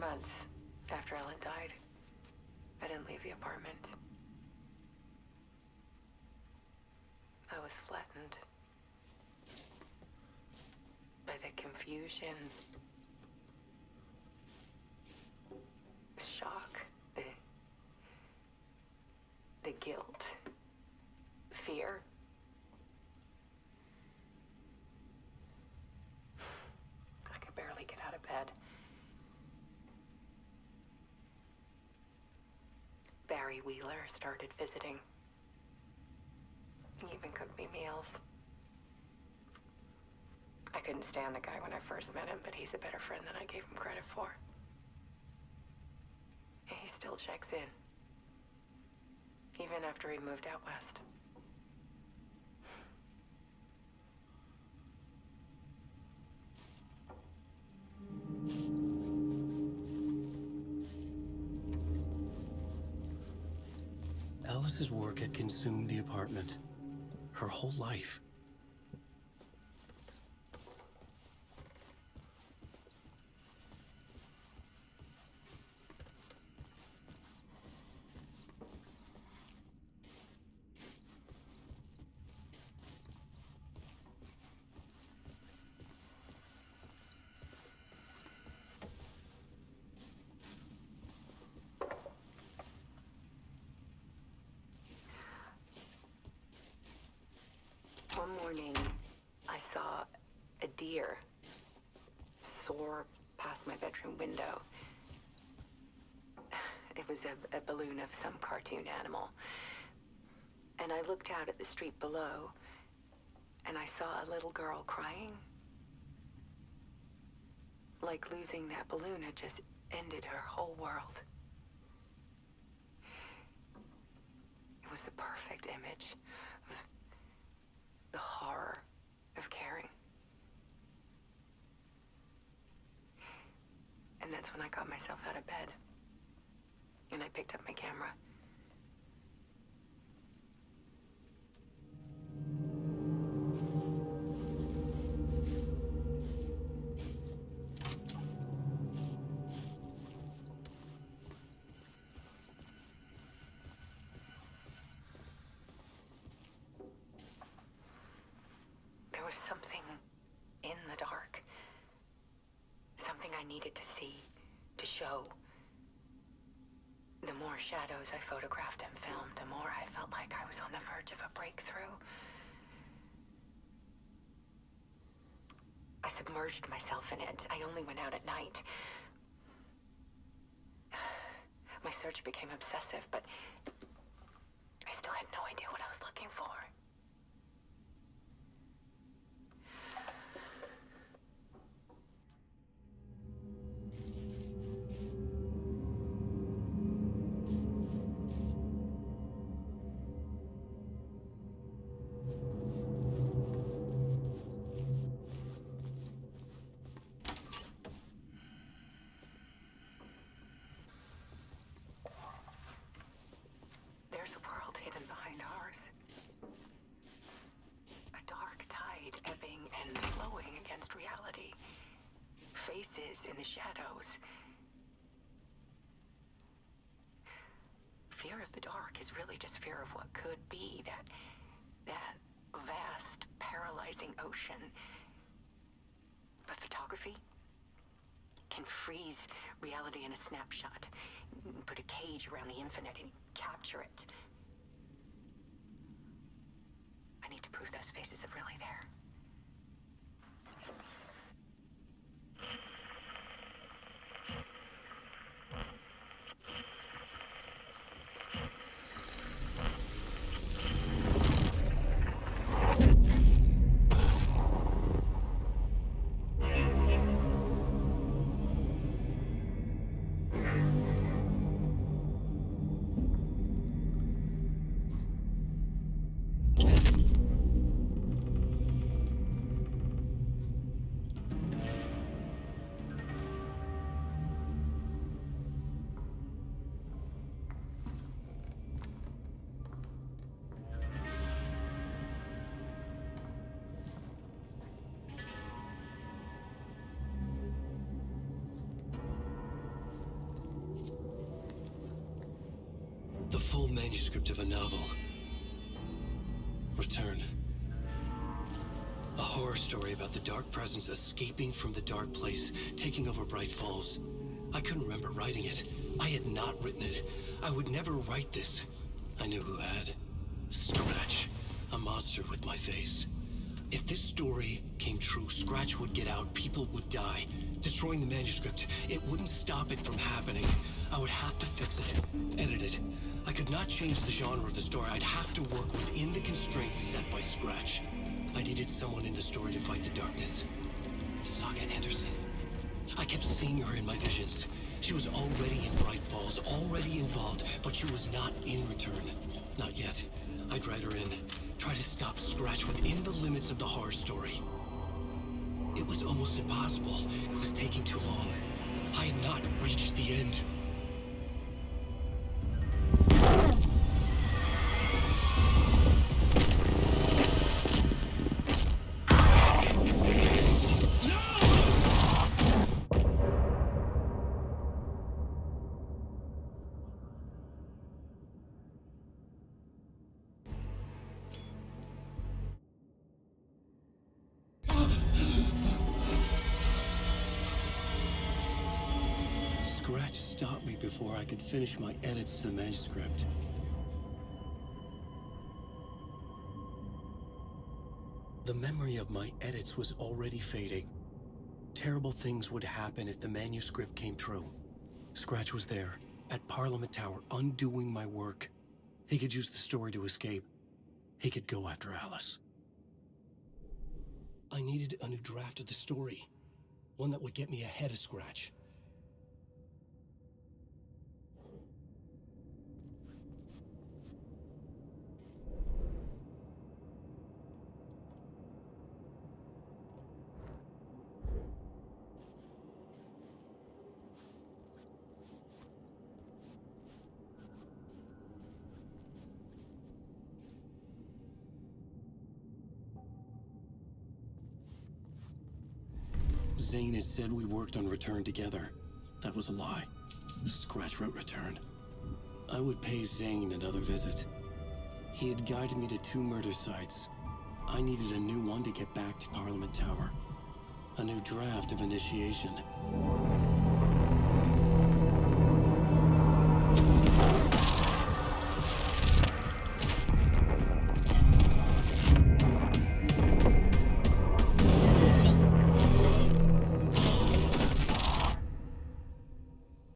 months after Ellen died, I didn't leave the apartment. I was flattened by the confusion, the shock, the guilt, fear. I could barely get out of bed. Barry Wheeler started visiting. He even cooked me meals. I couldn't stand the guy when I first met him, but he's a better friend than I gave him credit for. And he still checks in, even after he moved out west. Alice's work had consumed the apartment. Her whole life. One morning, I saw a deer soar past my bedroom window. It was a balloon of some cartoon animal. And I looked out at the street below, and I saw a little girl crying. Like losing that balloon had just ended her whole world. It was the perfect image of the horror of caring. And that's when I got myself out of bed. And I picked up my camera. There was something in the dark. Something I needed to see, to show. The more shadows I photographed and filmed, the more I felt like I was on the verge of a breakthrough. I submerged myself in it. I only went out at night. My search became obsessive, but I still had no idea what I was looking for. There's a world hidden behind ours. A dark tide ebbing and flowing against reality. Faces in the shadows. Fear of the dark is really just fear of what could be, that vast, paralyzing ocean. But photography can freeze reality in a snapshot. Put a cage around the infinite and capture it. I need to prove those faces are really there. full manuscript of a novel. Return. A horror story about the dark presence escaping from the dark place, taking over Bright Falls. I couldn't remember writing it. I had not written it. I would never write this. I knew who had. Scratch. A monster with my face. If this story came true, Scratch would get out, people would die. Destroying the manuscript, it wouldn't stop it from happening. I would have to fix it, edit it. I could not change the genre of the story. I'd have to work within the constraints set by Scratch. I needed someone in the story to fight the darkness. Saga Anderson. I kept seeing her in my visions. She was already in Bright Falls, already involved, but she was not in Return. Not yet. I'd write her in. Try to stop Scratch within the limits of the horror story. It was almost impossible. It was taking too long. I had not reached the end. Scratch stopped me before I could finish my edits to the manuscript. The memory of my edits was already fading. Terrible things would happen if the manuscript came true. Scratch was there, at Parliament Tower, undoing my work. He could use the story to escape. He could go after Alice. I needed a new draft of the story. One that would get me ahead of Scratch. Zane had said we worked on Return together. That was a lie. Scratch wrote Return. I would pay Zane another visit. He had guided me to 2 murder sites. I needed a new one to get back to Parliament Tower. A new draft of Initiation.